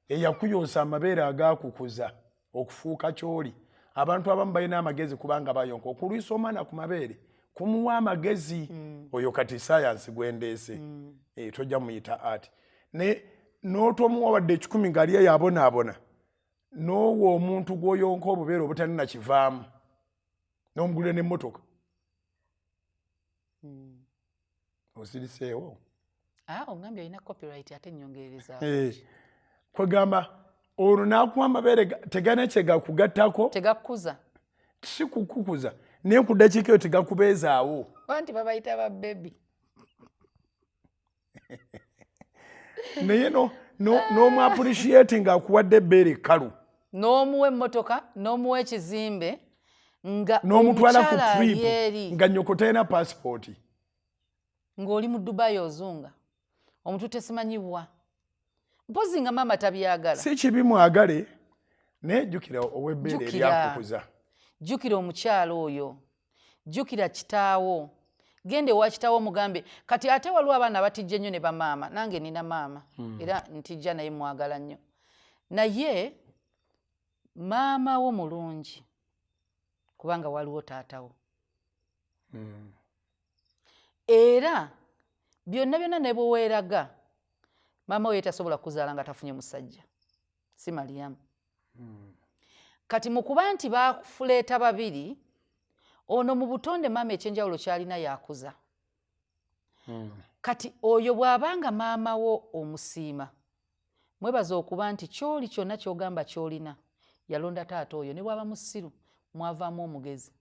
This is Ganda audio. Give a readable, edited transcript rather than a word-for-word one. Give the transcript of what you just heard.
eyakuyoonsa amabeere agakukuza okufuuka kyoli. Abantu abamu balina amagezi kubanga bayonka. Okulwisa omwana ku mabeere kumuwa amagezi. Oyo kati sayansi gwendeese. Tojja muyita ati. N'otomuwa wadde 10 ng'ali yabonaabona. N'owa omuntu gw'oyonka obubeere obutalina kivaamu. N'omugulira n'emmotoka. Osiriseewo. Ongambye alina copyright ate nnyongereza. Kwegamba olwo n'akuwa amabeere tegana kye gakugattako. Tegakukuza. Si kukukuza. Naye ku ddakiika eyo tegakubeezaawo. Anti babayita ba bebi. Naye n'omu-appreciate ng'akuwadde ebbeere ekkalu. N'omuwa emmotoka, n'omuwa ekizimbe, nga n'omutwala ku omukyala trip yeri. nga nnyoko talina passport. Ng'oli mu Dubai ozunga. Omuntu tesimanyibwa. Mpozi nga maama tabyagala. Si kibi mwagale, naye jjukira ow'ebbeere eryakukuza. Jjukira omukyala oyo. Jjukira kitaawo. Gende wa kitaawo mugambe. Kati ate waliwo abaana batijja nnyo ne bamaama. Nange nina maama. Era ntijja naye mwagala nnyo. Naye maama wo mulungi. Kubanga waliwo taatawo. Era byonna byonna ne bwe weeraga maama we tasobola kuzaala nga tafunye musajja. Si Mariamu. Kati mu kuba nti baafuleeta babiri, ono mu butonde maama ekyenjawulo kyalina yakuza. Kati oyo bw'abanga maama wo omusiima, mwebaza okuba nti kyoli kyonna ky'ogamba ky'olina yalonda taata oyo ne bw'aba musiru mwavaamu omugezi.